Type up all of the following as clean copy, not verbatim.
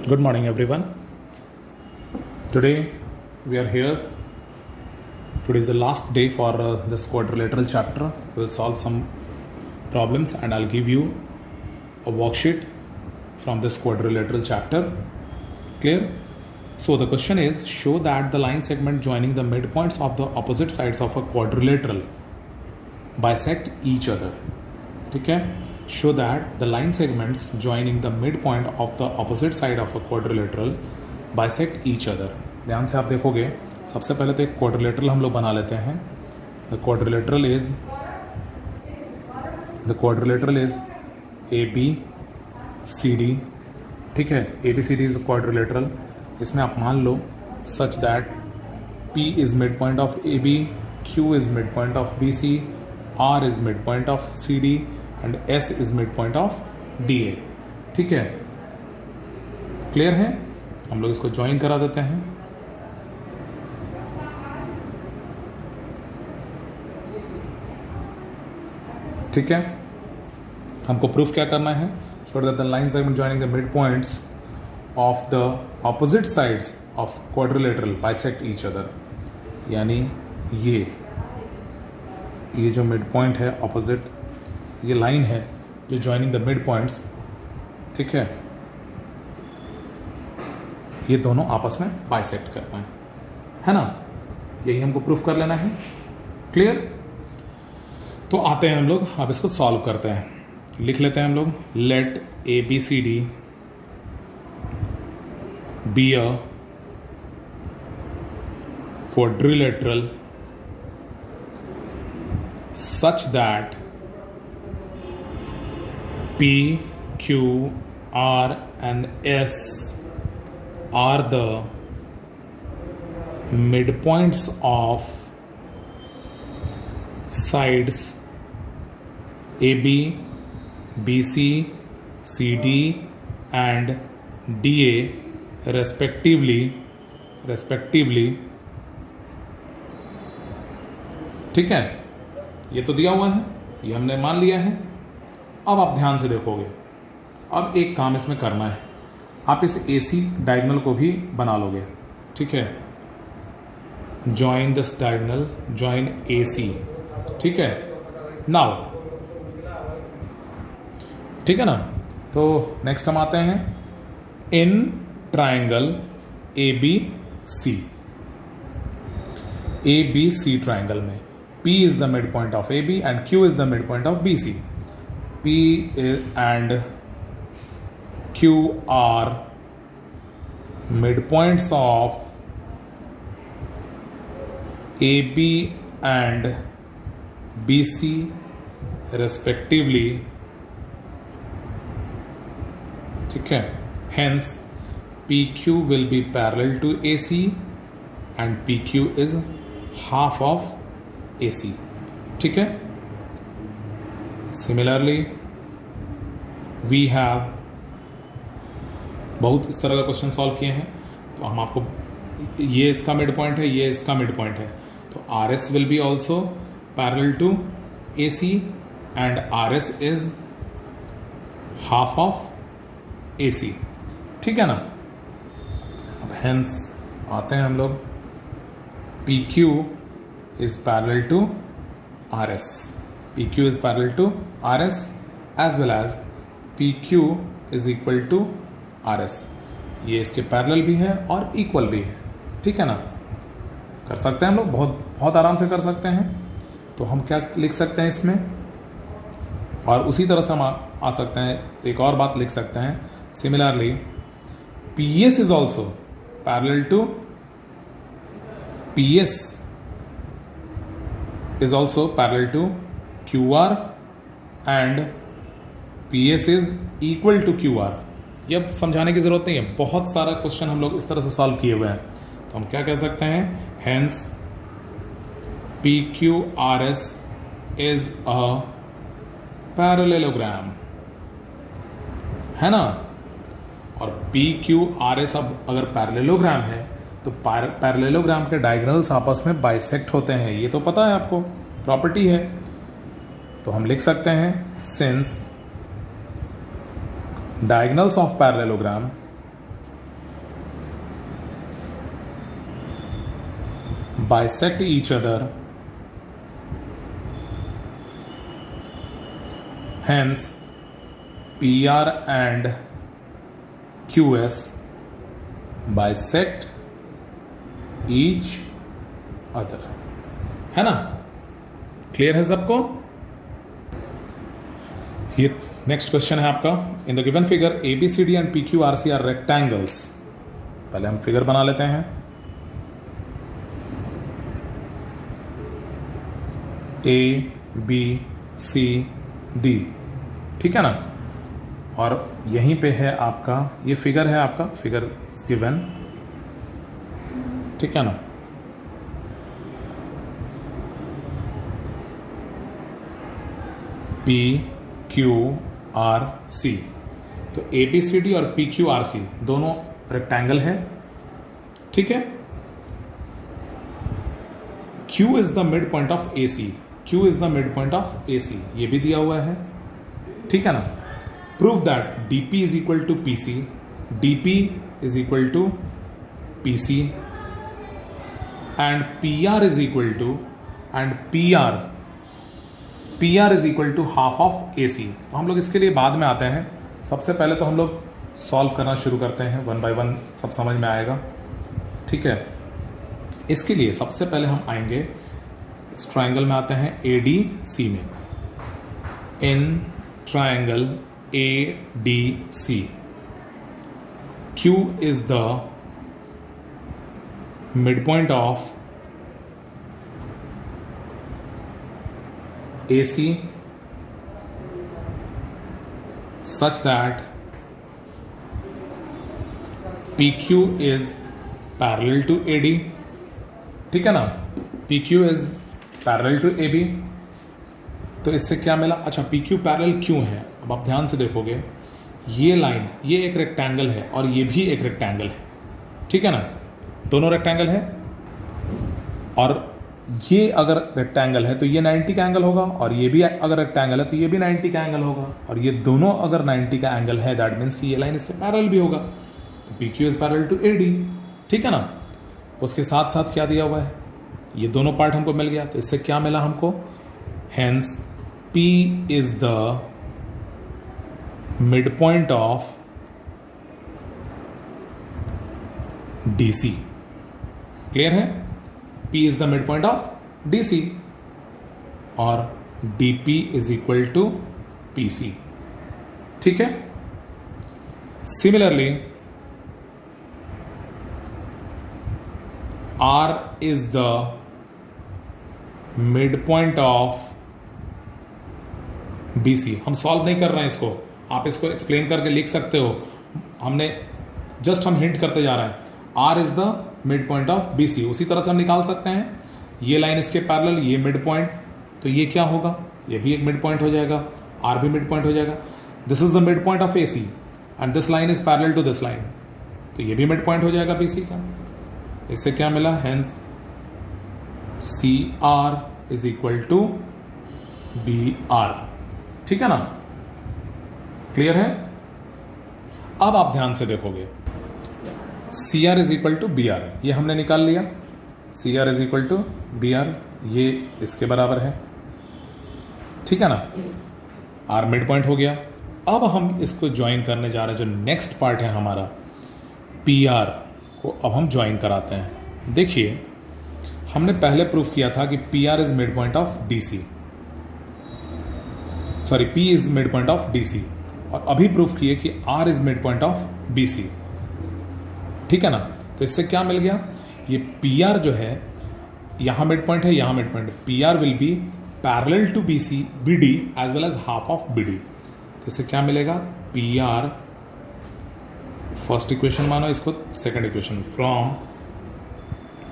Good morning, everyone. Today we are here. Today is the last day for this quadrilateral chapter. We'll solve some problems and I'll give you a worksheet from this quadrilateral chapter. Clear? So the question is, show that the line segment joining the midpoints of the opposite sides of a quadrilateral bisect each other. ठीक है? Show that the line segments joining the midpoint of the opposite side of a quadrilateral bisect each other. ध्यान से आप देखोगे, सबसे पहले तो एक quadrilateral हम लोग बना लेते हैं. The quadrilateral is ABCD. ठीक है, ABCD is a quadrilateral. इसमें आप मान लो such that P is midpoint of AB, Q is midpoint of BC, R is midpoint of CD and S is midpoint of DA. ठीक है, clear है? हम लोग इसको ज्वाइन करा देते हैं. ठीक है, हमको प्रूफ क्या करना है? Show that the line segment joining the mid points of the opposite sides of quadrilateral bisect each other. यानी ये जो मिड पॉइंट है, ऑपोजिट ये लाइन है जो जॉइनिंग द मिड पॉइंट्स, ठीक है, ये दोनों आपस में बाइसेक्ट कर पाए, है ना? यही हमको प्रूफ कर लेना है. क्लियर? तो आते हैं हम लोग, अब इसको सॉल्व करते हैं. लिख लेते हैं हम लोग, let ABCD be a quadrilateral such that P, Q, R and S are the midpoints of sides AB, BC, CD and DA respectively. ठीक है, ये तो दिया हुआ है, ये हमने मान लिया है. अब आप ध्यान से देखोगे, अब एक काम इसमें करना है. आप इस AC डायगोनल को भी बना लोगे. ठीक है, join this diagonal, join AC. ठीक है, नाउ ठीक है ना? तो नेक्स्ट हम आते हैं इन ट्राइंगल ABC ट्राइंगल में P is the midpoint of AB and Q is the midpoint of BC. P and Q are midpoints of AB and BC respectively. ठीक है, hence PQ will be parallel to AC and PQ is half of AC. ठीक है, similarly we have बहुत इस तरह का question solve किए हैं. तो हम आपको, ये इसका मिड पॉइंट है, ये इसका मिड पॉइंट है, तो RS will be also parallel to AC and RS is half of AC. ठीक है ना? अब हेंस आते हैं हम लोग, PQ is parallel to RS. PQ is parallel to RS as well as PQ is equal to RS. ये इसके पैरेलल भी है और इक्वल भी है. ठीक है ना? कर सकते हैं हम लोग, बहुत आराम से कर सकते हैं. तो हम क्या लिख सकते हैं इसमें, और उसी तरह से हम आ सकते हैं. तो एक और बात लिख सकते हैं, similarly PS is also parallel to PS is also parallel to QR and PS is equal to QR. ये अब समझाने की जरूरत नहीं है, बहुत सारा क्वेश्चन हम लोग इस तरह से सॉल्व किए हुए हैं. तो हम क्या कह सकते हैं, hence PQRS is a parallelogram, है ना? और PQRS अब अगर पैरेललोग्राम है तो पैरेललोग्राम के डायगोनल्स आपस में बाइसेक्ट होते हैं. ये तो पता है आपको, प्रॉपर्टी है. तो हम लिख सकते हैं, since diagonals of parallelogram bisect each other, hence PR and QS bisect each other, है ना? क्लियर है सबको? ये नेक्स्ट क्वेश्चन है आपका. In the given figure ABCD and PQRC are rectangles. पहले हम फिगर बना लेते हैं. ABCD, ठीक है ना? और यहीं पे है आपका, ये फिगर है आपका, फिगर गिवन, ठीक है ना? PQRC. तो ABCD और PQRC दोनों रेक्टेंगल है, ठीक है? Q is the mid point of AC. Q is the mid point of AC. ये भी दिया हुआ है, ठीक है ना? Prove that DP is equal to PC, DP is equal to PC and PR is equal to, and PR is equal to half of AC. तो हम लोग इसके लिए बाद में आते हैं. सबसे पहले तो हम लोग सॉल्व करना शुरू करते हैं, वन बाय वन सब समझ में आएगा, ठीक है? इसके लिए सबसे पहले हम आएंगे, इस ट्राइंगल में आते हैं ADC में. In triangle ADC, Q is the mid point of AC such that PQ is parallel to AD, ठीक है ना? PQ is parallel to AB. तो इससे क्या मिला? अच्छा, PQ पैरेलल क्यों है? अब आप ध्यान से देखोगे, ये लाइन, ये एक रेक्टेंगल है और ये भी एक रेक्टेंगल है, ठीक है ना? दोनों रेक्टेंगल है, और ये अगर रेक्टेंगल है तो ये 90 का एंगल होगा, और ये भी अगर रेक्टेंगल है तो ये भी 90 का एंगल होगा, और ये दोनों अगर 90 का एंगल है, दैट मीन्स कि ये लाइन इसके पैरेलल भी होगा. तो PQ is parallel to AD, ठीक है ना? उसके साथ साथ क्या दिया हुआ है? ये दोनों पार्ट हमको मिल गया. तो इससे क्या मिला हमको? Hence P is the mid point of DC. Clear है? P is the midpoint of DC और DP is equal to PC, ठीक है? Similarly, R is the midpoint of BC. हम सॉल्व नहीं कर रहे हैं इसको, आप इसको एक्सप्लेन करके लिख सकते हो. हमने जस्ट हम हिंट करते जा रहे हैं. R is the mid point of BC. उसी तरह से हम निकाल सकते हैं, ये लाइन इसके पैरेलल, ये मिड पॉइंट, तो ये क्या होगा? ये भी एक मिड पॉइंट हो जाएगा, R भी मिड पॉइंट हो जाएगा. This is the mid point of AC and this line is parallel to this line, तो ये भी मिड पॉइंट हो जाएगा BC का. इससे क्या मिला? Hence CR is equal to BR, ठीक है ना? क्लियर है? अब आप ध्यान से देखोगे, CR is equal to BR, ये हमने निकाल लिया. CR is equal to BR, ये इसके बराबर है, ठीक है ना? R मिड पॉइंट हो गया. अब हम इसको ज्वाइन करने जा रहे हैं, जो नेक्स्ट पार्ट है हमारा, PR को अब हम ज्वाइन कराते हैं. देखिए, हमने पहले प्रूफ किया था कि PR is mid point of DC, sorry, P is mid point of DC, और अभी प्रूफ किए कि R is mid point of BC, ठीक है ना? तो इससे क्या मिल गया? ये PR जो है, यहां मिड पॉइंट है, यहां mid point. PR will be parallel to BD as well as half of BD. तो इससे क्या मिलेगा? PR, फर्स्ट इक्वेशन मानो इसको, second equation, from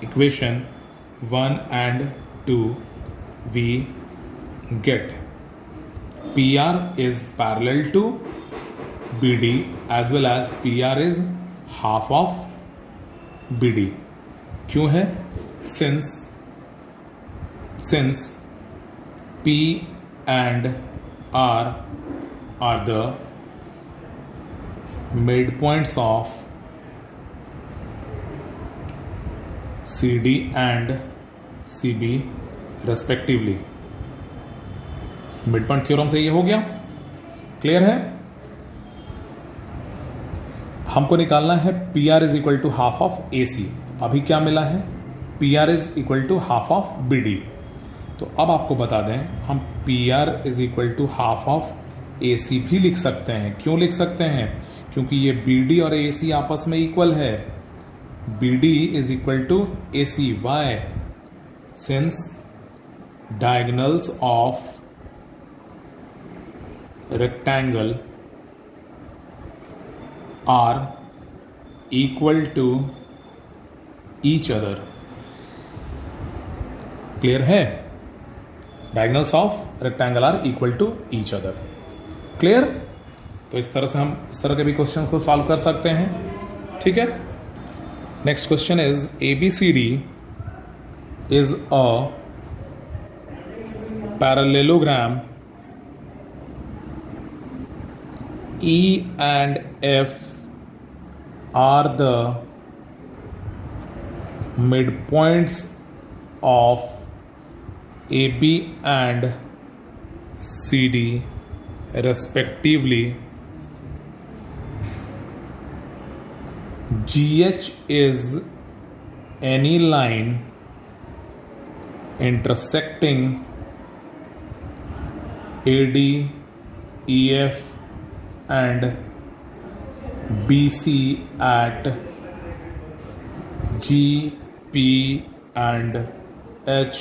equation 1 and 2 we get PR is parallel to BD as well as PR is half of BD. क्यों है? since P and R are the midpoints of CD and C B respectively. Mid point theorem से ये हो गया, clear है। हमको निकालना है P R is equal to half of A C. अभी क्या मिला है, P R is equal to half of B D. तो अब आपको बता दें, हम P R is equal to half of A C भी लिख सकते हैं। क्यों लिख सकते हैं, क्योंकि ये बी डी और ए सी आपस में इक्वल है। B D is equal to A C, why, since diagonals of rectangle are equal to each other। Clear है, diagonals of rectangle are equal to each other. Clear. तो इस तरह से हम इस तरह के भी क्वेश्चन को सॉल्व कर सकते हैं, ठीक है। Next question is A B C D is a parallelogram E and F are the midpoints of AB and CD respectively. GH is any line intersecting AD, EF and BC at G, P and H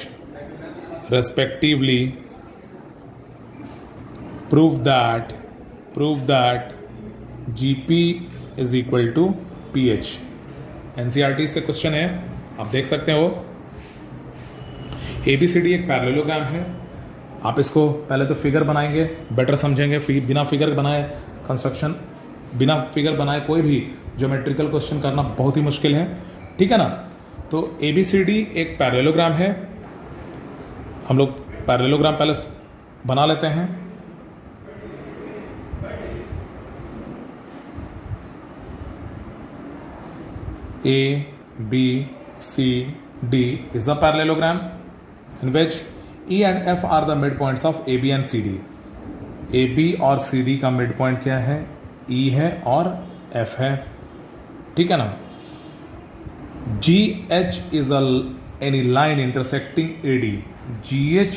respectively. Prove that GP is equal to PH। NCERT से question है, आप देख सकते हो। ABCD एक parallelogram है। आप इसको पहले तो फिगर बनाएंगे, बेटर समझेंगे। बिना फिगर बनाए कंस्ट्रक्शन, बिना फिगर बनाए कोई भी ज्योमेट्रिकल क्वेश्चन करना बहुत ही मुश्किल है, ठीक है ना। तो ABCD एक पैरेललोग्राम है। हम लोग पैरेललोग्राम पहले बना लेते हैं। ABCD is a parallelogram in which E and F are the midpoints of AB and CD। AB और CD का मिड पॉइंट क्या है, E है और F है, ठीक है ना। GH is any line intersecting AD। GH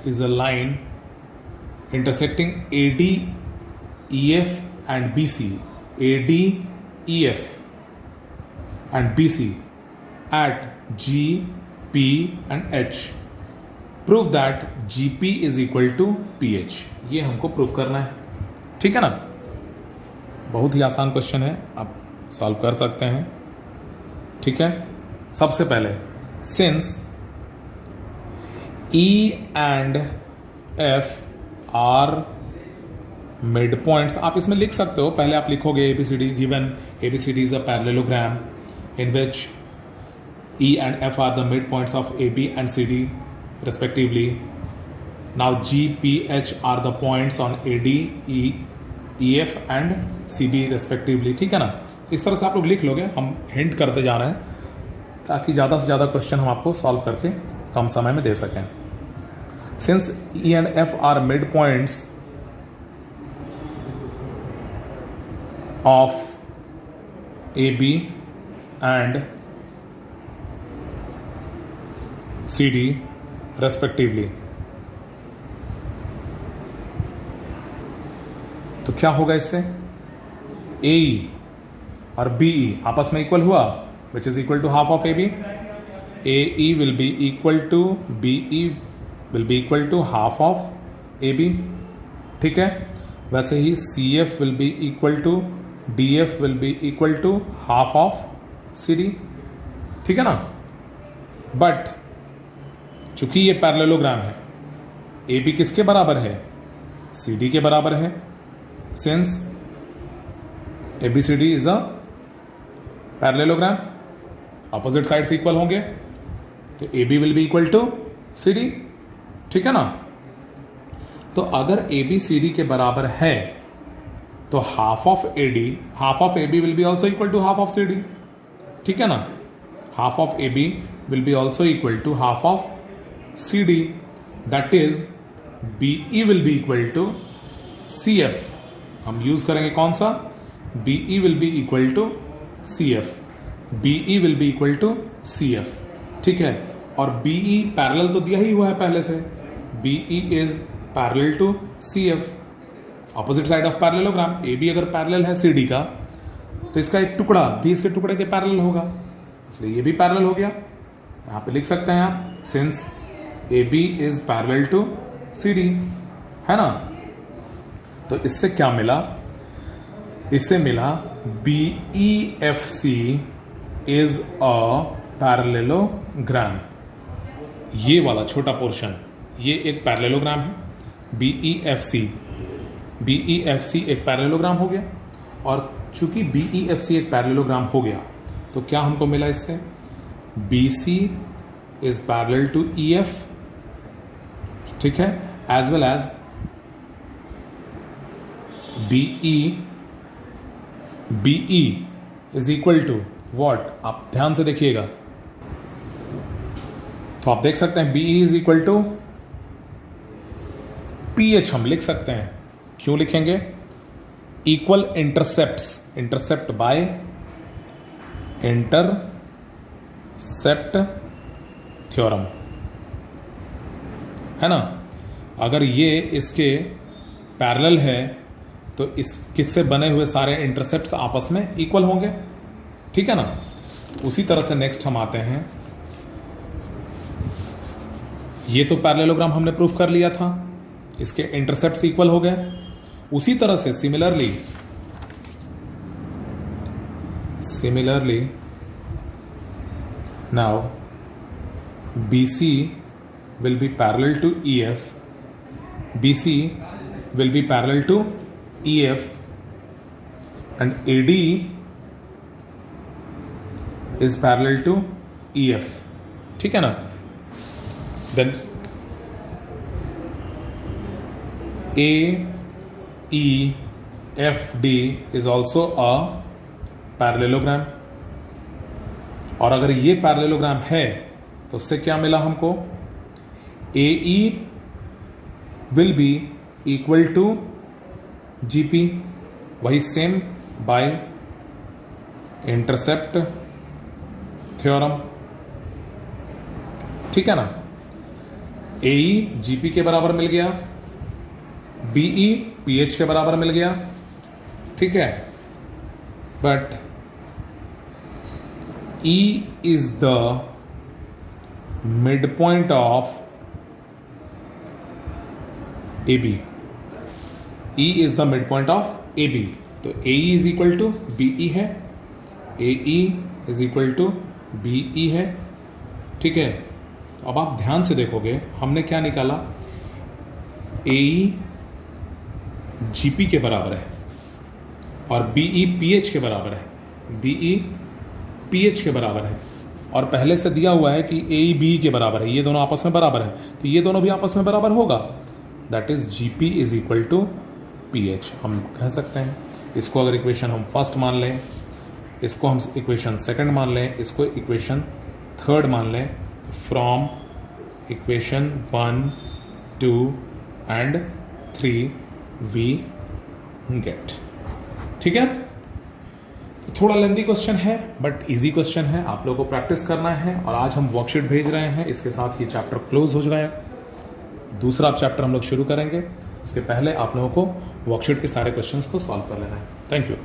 is a line intersecting AD, EF and BC। AD, EF and BC at G, P and H। Prove that GP is equal to PH। ये हमको prove करना है, ठीक है ना। बहुत ही आसान question है, आप सॉल्व कर सकते हैं, ठीक है। सबसे पहले since E and F are mid points, आप इसमें लिख सकते हो। पहले आप लिखोगे ABCD given ABCD is a parallelogram in which E and F are the midpoints of AB and CD respectively. Now G, P, H are the points on AD, EF and CB respectively। ठीक है ना। इस तरह से आप लोग लिख लोगे, हम हिंट करते जा रहे हैं ताकि ज़्यादा से ज़्यादा क्वेश्चन हम आपको सॉल्व करके कम समय में दे सकें। Since E and F are midpoints of AB and CD respectively, तो क्या होगा इससे, AE और BE आपस में इक्वल हुआ, which is equal to half of AB। AE will be equal to BE will be equal to half of AB, ठीक है। वैसे ही CF will be equal to DF will be equal to half of CD, ठीक है ना। But चूंकि ये parallelogram है, AB किसके बराबर है, CD के बराबर है। Since ABCD is a parallelogram, opposite sides equal होंगे, तो AB will be equal to CD, ठीक है ना। तो अगर ABCD के बराबर है तो half of A B will be also equal to half of C D, ठीक है ना। Half of A B will be also equal to half of C D, that is B E will be equal to C F. हम use करेंगे कौन सा, B E will be equal to C F, B E will be equal to C F, ठीक है। और B E parallel तो दिया ही हुआ है पहले से, B E is parallel to C F, opposite side of parallelogram. A B अगर पैरेलल है सी डी का तो इसका एक टुकड़ा भी इसके टुकड़े के पैरेलल होगा, इसलिए ये भी पैरेलल हो गया। यहां पे लिख सकते हैं आप, since A B is parallel to C D, है ना। तो इससे क्या मिला, इससे मिला B E F C is a parallelogram. ये वाला छोटा पोर्शन ये एक पैरेललोग्राम है, बी ई एफ सी एक पैरेललोग्राम हो गया। और चूंकि बी ई एफ सी एक पैरेललोग्राम हो गया तो क्या हमको मिला इससे, B C is parallel to E F, ठीक है, as well as B E is equal to what, आप ध्यान से देखिएगा। तो आप देख सकते हैं B E is equal to P H हम लिख सकते हैं। क्यों लिखेंगे, equal intercepts, intercept by intercept theorem, है ना। अगर ये इसके पैरेलल है तो इस किससे बने हुए सारे इंटरसेप्ट्स आपस में इक्वल होंगे, ठीक है ना। उसी तरह से नेक्स्ट हम आते हैं, ये तो पैरेललोग्राम हमने प्रूफ कर लिया था, इसके इंटरसेप्ट्स इक्वल हो गए। उसी तरह से similarly now BC will be parallel to EF, BC will be parallel to EF and AD is parallel to EF, ठीक है ना। Then AEFD is also a parallelogram, और अगर ये पैरेललोग्राम है तो उससे क्या मिला हमको, AE will be equal to GP, वही सेम बाय इंटरसेप्ट थ्योरम, ठीक है ना। AE GP के बराबर मिल गया, BE PH के बराबर मिल गया, ठीक है। But E is the midpoint of AB, E is the midpoint of AB, तो AE is equal to BE है, AE is equal to BE है, ठीक है। तो अब आप ध्यान से देखोगे हमने क्या निकाला, AE GP के बराबर है और BE PH के बराबर है, BE PH के बराबर है, और पहले से दिया हुआ है कि AE BE के बराबर है, ये दोनों आपस में बराबर है, तो ये दोनों भी आपस में बराबर होगा, that is GP is equal to PH। हम कह सकते हैं इसको, अगर इक्वेशन हम फर्स्ट मान लें, इसको हम इक्वेशन सेकंड मान लें, इसको इक्वेशन थर्ड मान लें, from equation 1, 2 and 3 we get, ठीक है। थोड़ा लेंथी क्वेश्चन है बट इजी क्वेश्चन है, आप लोगों को प्रैक्टिस करना है। और आज हम वर्कशीट भेज रहे हैं, इसके साथ ये चैप्टर क्लोज हो जाएगा। दूसरा चैप्टर हम लोग शुरू करेंगे, उसके पहले आप लोगों को वर्कशीट के सारे क्वेश्चंस को सॉल्व कर लेना है। Thank you.